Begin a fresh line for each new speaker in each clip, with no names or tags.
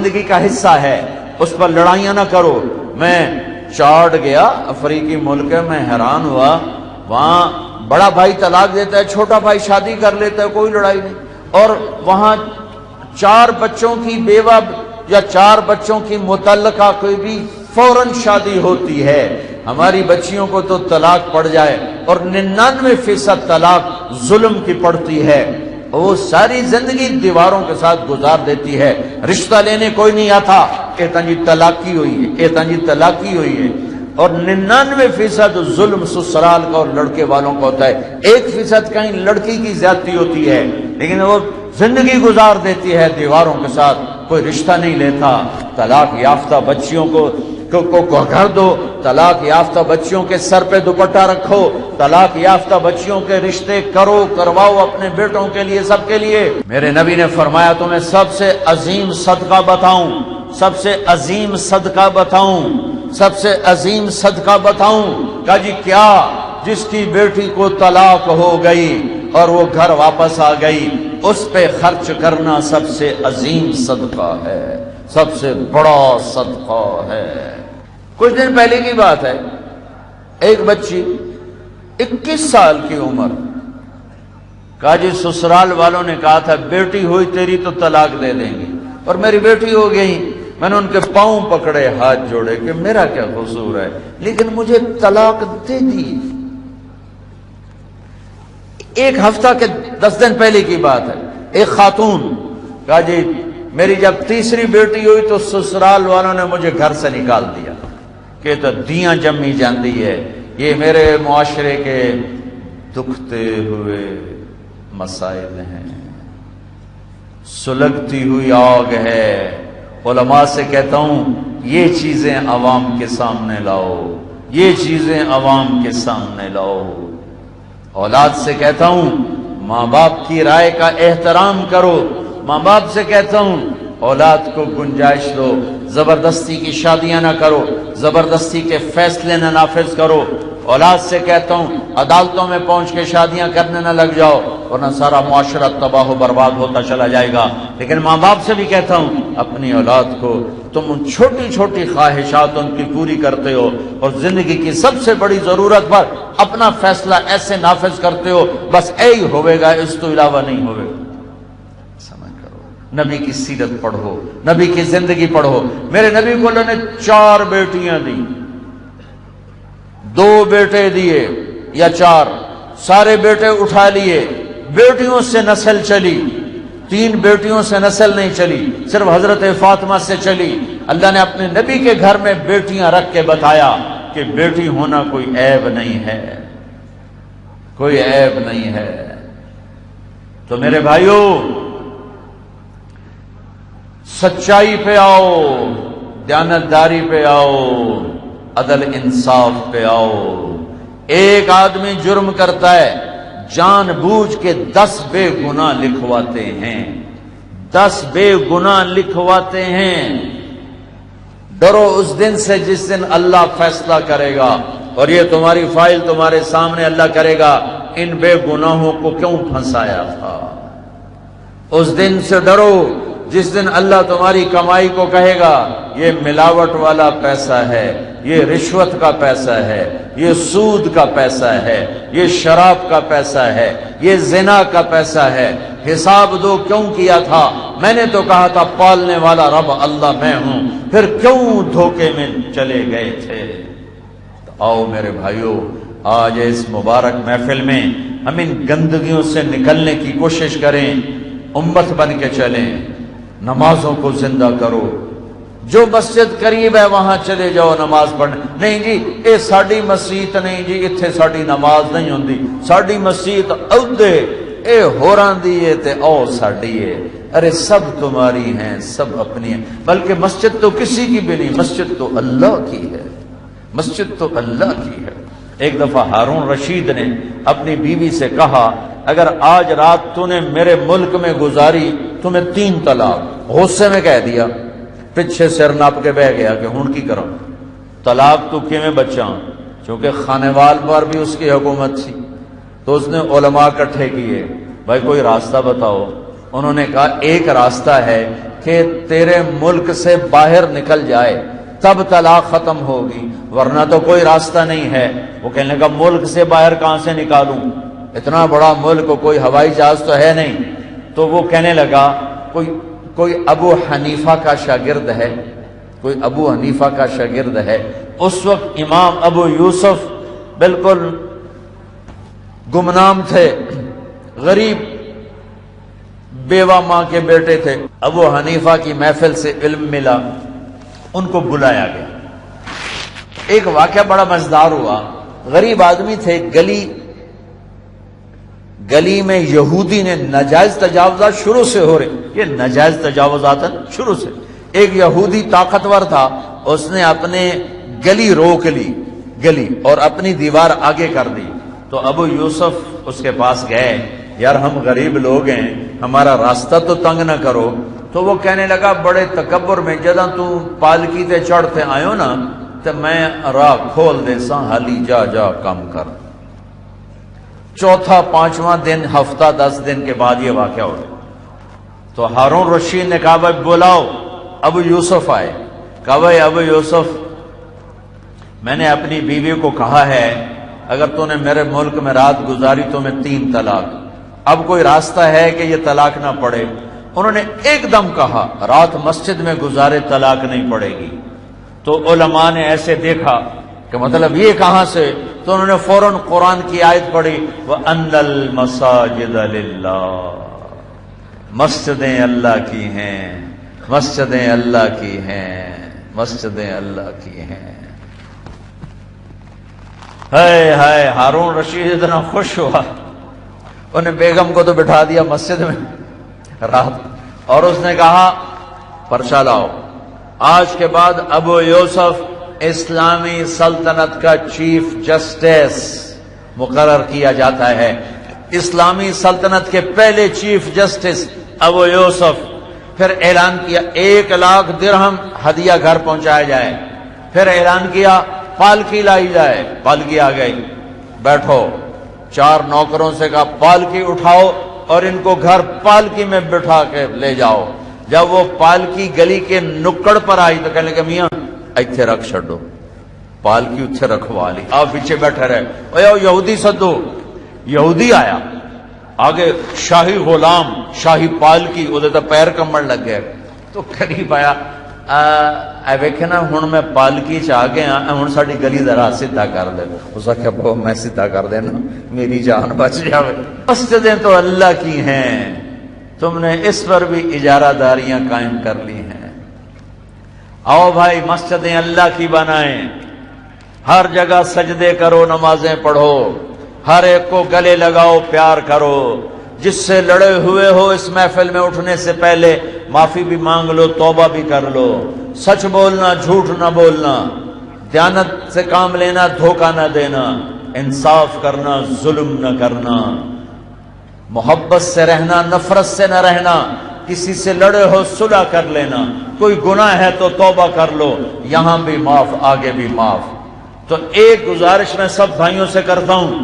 زندگی کا حصہ ہے، اس پر لڑائیاں نہ کرو۔ میں چاڈ گیا، افریقی ملک ہے، میں حیران ہوا، وہاں بڑا بھائی طلاق دیتا ہے، چھوٹا بھائی شادی کر لیتا ہے، کوئی لڑائی نہیں۔ اور وہاں 4 بچوں کی بیوہ یا 4 بچوں کی متعلقہ کوئی بھی فوراً شادی ہوتی ہے۔ ہماری بچیوں کو تو طلاق پڑ جائے اور 99% طلاق ظلم کی پڑتی ہے، وہ ساری زندگی دیواروں کے ساتھ گزار دیتی ہے، رشتہ لینے کوئی نہیں آتا، کہتا جی طلاقی ہوئی ہے، کہتا جی طلاقی ہوئی ہے۔ اور 99% ظلم سسرال کا اور لڑکے والوں کا ہوتا ہے، 1% کہیں لڑکی کی زیادتی ہوتی ہے، لیکن وہ زندگی گزار دیتی ہے دیواروں کے ساتھ، کوئی رشتہ نہیں لیتا۔ طلاق یافتہ بچیوں کو گھر دو، طلاق یافتہ بچیوں کے سر پہ دوپٹہ رکھو، طلاق یافتہ بچیوں کے رشتے کرواؤ اپنے بیٹوں کے لیے، سب کے لیے۔ میرے نبی نے فرمایا تمہیں سب سے عظیم صدقہ بتاؤں، سب سے عظیم صدقہ بتاؤں، سب سے عظیم صدقہ بتاؤں؟ کہا جی کیا؟ جس کی بیٹی کو طلاق ہو گئی اور وہ گھر واپس آ گئی، اس پہ خرچ کرنا سب سے عظیم صدقہ ہے، سب سے بڑا صدقہ ہے۔ کچھ دن پہلے کی بات ہے، ایک بچی 21 سال کی عمر، کہا جی سسرال والوں نے کہا تھا بیٹی ہوئی تیری تو طلاق دے دیں گے، اور میری بیٹی ہو گئی۔ میں نے ان کے پاؤں پکڑے، ہاتھ جوڑے کہ میرا کیا قصور ہے، لیکن مجھے طلاق دے دی۔ 1 ہفتہ کے 10 دن پہلے کی بات ہے، ایک خاتون کہا جی میری جب تیسری بیٹی ہوئی تو سسرال والوں نے مجھے گھر سے نکال دیا کہ تو دیاں جمی جاندی ہے۔ یہ میرے معاشرے کے دکھتے ہوئے مسائل ہیں، سلگتی ہوئی آگ ہے۔ علماء سے کہتا ہوں یہ چیزیں عوام کے سامنے لاؤ، یہ چیزیں عوام کے سامنے لاؤ۔ اولاد سے کہتا ہوں ماں باپ کی رائے کا احترام کرو، ماں باپ سے کہتا ہوں اولاد کو گنجائش دو، زبردستی کی شادیاں نہ کرو، زبردستی کے فیصلے نہ نافذ کرو۔ اولاد سے کہتا ہوں عدالتوں میں پہنچ کے شادیاں کرنے نہ لگ جاؤ ورنہ سارا معاشرہ تباہ و برباد ہوتا چلا جائے گا۔ لیکن ماں باپ سے بھی کہتا ہوں اپنی اولاد کو تم ان چھوٹی چھوٹی خواہشات ان کی پوری کرتے ہو اور زندگی کی سب سے بڑی ضرورت پر اپنا فیصلہ ایسے نافذ کرتے ہو بس یہی ہوئے گا، اس تو علاوہ نہیں ہوئے گا۔ سمجھ کرو، نبی کی سیرت پڑھو، نبی کی زندگی پڑھو۔ میرے نبی کو اللہ نے 4 بیٹیاں دی، 2 بیٹے دیے یا 4، سارے بیٹے اٹھا لیے، بیٹیوں سے نسل چلی، 3 بیٹیوں سے نسل نہیں چلی، صرف حضرت فاطمہ سے چلی۔ اللہ نے اپنے نبی کے گھر میں بیٹیاں رکھ کے بتایا کہ بیٹی ہونا کوئی عیب نہیں ہے، کوئی عیب نہیں ہے۔ تو میرے بھائیوں سچائی پہ آؤ، دیانتداری پہ آؤ، عدل انصاف پہ آؤ۔ ایک آدمی جرم کرتا ہے، جان بوجھ کے 10 بے گناہ لکھواتے ہیں، 10 بے گناہ لکھواتے ہیں۔ ڈرو اس دن سے جس دن اللہ فیصلہ کرے گا، اور یہ تمہاری فائل تمہارے سامنے اللہ کرے گا ان بے گناہوں کو کیوں پھنسایا تھا۔ اس دن سے ڈرو جس دن اللہ تمہاری کمائی کو کہے گا یہ ملاوٹ والا پیسہ ہے، یہ رشوت کا پیسہ ہے، یہ سود کا پیسہ ہے، یہ شراب کا پیسہ ہے، یہ زنا کا پیسہ ہے۔ حساب دو کیوں کیا تھا؟ میں نے تو کہا تھا پالنے والا رب اللہ میں ہوں، پھر کیوں دھوکے میں چلے گئے تھے؟ تو آؤ میرے بھائیوں، آج اس مبارک محفل میں ہم ان گندگیوں سے نکلنے کی کوشش کریں، امت بن کے چلیں، نمازوں کو زندہ کرو۔ جو مسجد قریب ہے وہاں چلے جاؤ نماز پڑھنے۔ نہیں جی یہ ساڑی مسجد نہیں جی، اتھے ساڑی نماز نہیں ہوندی، ساڑی مسجد اودے اے ہوراں دی ہے تے او ساڑی ہے۔ ارے سب تمہاری ہیں، سب اپنی ہیں، بلکہ مسجد تو کسی کی بھی نہیں، مسجد تو اللہ کی ہے، مسجد تو اللہ کی ہے۔ ایک دفعہ ہارون رشید نے اپنی بیوی سے کہا اگر آج رات تو نے میرے ملک میں گزاری تمہیں 3 طلاق۔ غصے میں کہہ دیا، پیچھے سر ناپ کے بہ گیا کہ ہون کی کروں طلاق تو کیویں بچاں، چونکہ خانے وال پر بھی اس کی حکومت تھی۔ تو اس نے علماء اکٹھے کیے، بھائی کوئی راستہ بتاؤ۔ انہوں نے کہا ایک راستہ ہے کہ تیرے ملک سے باہر نکل جائے تب طلاق ختم ہوگی، ورنہ تو کوئی راستہ نہیں ہے۔ وہ کہنے لگا ملک سے باہر کہاں سے نکالوں، اتنا بڑا ملک، کوئی ہوائی جہاز تو ہے نہیں۔ تو وہ کہنے لگا کوئی ابو حنیفہ کا شاگرد ہے، کوئی ابو حنیفہ کا شاگرد ہے۔ اس وقت امام ابو یوسف بالکل گمنام تھے، غریب بیوہ ماں کے بیٹے تھے۔ ابو حنیفہ کی محفل سے علم ملا، ان کو بلایا گیا۔ ایک واقعہ بڑا مزیدار ہوا، غریب آدمی تھے، گلی میں یہودی نے ناجائز تجاوزات شروع سے ہو رہے، یہ ناجائز تجاوزات شروع سے۔ ایک یہودی طاقتور تھا، اس نے اپنے گلی روک لی، گلی اور اپنی دیوار آگے کر دی۔ تو ابو یوسف اس کے پاس گئے، یار ہم غریب لوگ ہیں، ہمارا راستہ تو تنگ نہ کرو۔ تو وہ کہنے لگا بڑے تکبر میں، جدہ تو پالکی تے چڑھتے آئیو نا تو میں راہ کھول دے سا، حالی جا کام کر۔ چوتھا پانچواں دن، ہفتہ 10 دن کے بعد یہ واقعہ ہو گیا۔ تو ہارون رشید نے کہا بھائی بلاؤ۔ ابو یوسف آئے، کہا بھائی ابو یوسف، میں نے اپنی بیوی کو کہا ہے اگر تو نے میرے ملک میں رات گزاری تو میں 3 طلاق، اب کوئی راستہ ہے کہ یہ طلاق نہ پڑے؟ انہوں نے ایک دم کہا رات مسجد میں گزارے طلاق نہیں پڑے گی۔ تو علماء نے ایسے دیکھا کہ مطلب یہ کہاں سے، تو انہوں نے فوراً قرآن کی آیت پڑھی وَأَنَّ الْمَسَاجِدَ لِلَّهِ، مسجدیں اللہ کی ہیں، مسجدیں اللہ کی ہیں، مسجدیں اللہ کی ہیں۔ ہائے ہارون رشید اتنا خوش ہوا، انہیں بیگم کو تو بٹھا دیا مسجد میں رات، اور اس نے کہا پرچہ لاؤ، آج کے بعد ابو یوسف اسلامی سلطنت کا چیف جسٹس مقرر کیا جاتا ہے۔ اسلامی سلطنت کے پہلے چیف جسٹس ابو یوسف۔ پھر اعلان کیا 1 لاکھ درہم ہدیہ گھر پہنچایا جائے۔ پھر اعلان کیا پالکی لائی جائے، پالکی آ گئی، بیٹھو، 4 نوکروں سے کہا پالکی اٹھاؤ اور ان کو گھر پالکی میں بٹھا کے لے جاؤ۔ جب وہ پالکی گلی کے نکڑ پر آئی تو کہنے لگے میاں ایتھے رکھ چھڈو، پالکی اتھے رکھوا لی، آپ پیچھے بیٹھے رہے، اوہ یہودی سدو۔ یہودی آیا، آگے شاہی غلام، شاہی پالکی، وہ تو پیر کمڑ لگ گئے۔ تو قریب آیا، ویکھے نا ہن میں پالکی چ آ گیا، ہن ساڈی گلی دا راہ سیدھا کر دے۔ اس آخیا بابا میں سیدھا کر دینا، میری جان بچ جاوے۔ مسجدیں تو اللہ کی ہیں، تم نے اس پر بھی اجارہ داریاں قائم کر لی ہیں۔ آؤ بھائی مسجدیں اللہ کی بنائیں، ہر جگہ سجدے کرو، نمازیں پڑھو، ہر ایک کو گلے لگاؤ، پیار کرو۔ جس سے لڑے ہوئے ہو اس محفل میں اٹھنے سے پہلے معافی بھی مانگ لو، توبہ بھی کر لو۔ سچ بولنا، جھوٹ نہ بولنا، دیانت سے کام لینا، دھوکہ نہ دینا، انصاف کرنا، ظلم نہ کرنا، محبت سے رہنا، نفرت سے نہ رہنا، کسی سے لڑے ہو صلح کر لینا، کوئی گناہ ہے تو توبہ کر لو، یہاں بھی معاف، آگے بھی معاف۔ تو ایک گزارش میں سب بھائیوں سے کرتا ہوں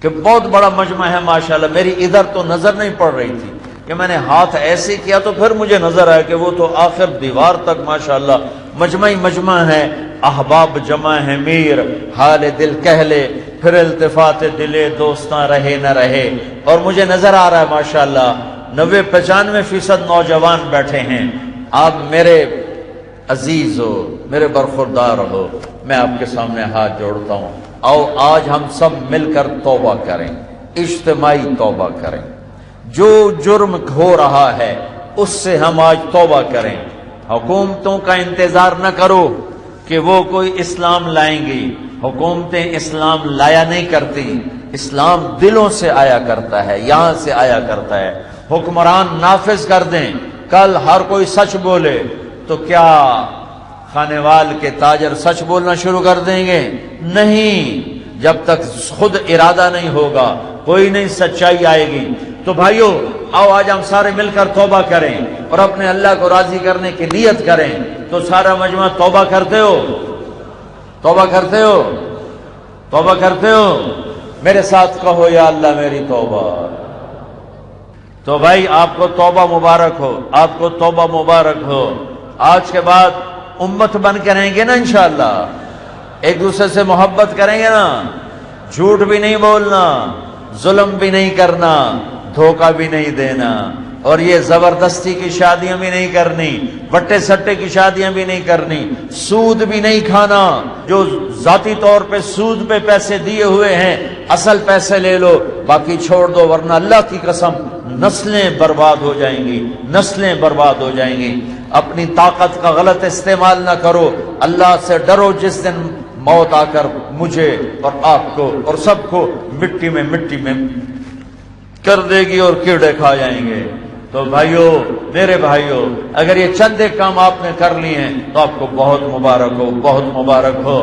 کہ بہت بڑا مجمع ہے ماشاءاللہ، میری ادھر تو نظر نہیں پڑ رہی تھی کہ میں نے ہاتھ ایسے کیا تو پھر مجھے نظر آیا کہ وہ تو آخر دیوار تک ماشاءاللہ مجمع ہے، احباب جمع ہے، میر حال دل کہہ لے، پھر التفات دلے دوستاں رہے نہ رہے، اور مجھے نظر آ رہا ہے ماشاءاللہ 90-95% نوجوان بیٹھے ہیں۔ آپ میرے عزیز ہو، میرے برخوردار ہو، میں آپ کے سامنے ہاتھ جوڑتا ہوں، آؤ آج ہم سب مل کر توبہ کریں، اجتماعی توبہ کریں۔ جو جرم ہو رہا ہے اس سے ہم آج توبہ کریں۔ حکومتوں کا انتظار نہ کرو کہ وہ کوئی اسلام لائیں گی، حکومتیں اسلام لایا نہیں کرتی، اسلام دلوں سے آیا کرتا ہے، یہاں سے آیا کرتا ہے۔ حکمران نافذ کر دیں، کل ہر کوئی سچ بولے تو کیا کھانے وال کے تاجر سچ بولنا شروع کر دیں گے؟ نہیں، جب تک خود ارادہ نہیں ہوگا کوئی نہیں سچائی آئے گی۔ تو بھائیو آؤ آج ہم سارے مل کر توبہ کریں اور اپنے اللہ کو راضی کرنے کی نیت کریں۔ تو سارا مجمع توبہ کرتے ہو؟ توبہ کرتے ہو؟ توبہ کرتے ہو؟ میرے ساتھ کہو یا اللہ میری توبہ، تو بھائی آپ کو توبہ مبارک ہو، آپ کو توبہ مبارک ہو۔ آج کے بعد امت بن کے رہیں گے نا انشاءاللہ، ایک دوسرے سے محبت کریں گے نا، جھوٹ بھی نہیں بولنا، ظلم بھی نہیں کرنا، دھوکہ بھی نہیں دینا، اور یہ زبردستی کی شادیاں بھی نہیں کرنی، بٹے سٹے کی شادیاں بھی نہیں کرنی، سود بھی نہیں کھانا۔ جو ذاتی طور پہ سود پہ پیسے دیے ہوئے ہیں، اصل پیسے لے لو، باقی چھوڑ دو، ورنہ اللہ کی قسم نسلیں برباد ہو جائیں گی، نسلیں برباد ہو جائیں گی۔ اپنی طاقت کا غلط استعمال نہ کرو، اللہ سے ڈرو، جس دن موت آ کر مجھے اور آپ کو اور سب کو مٹی میں کر دے گی اور کیڑے کھا جائیں گے۔ تو بھائیو، میرے بھائیو، اگر یہ چند ایک کام آپ نے کر لی ہیں تو آپ کو بہت مبارک ہو، بہت مبارک ہو۔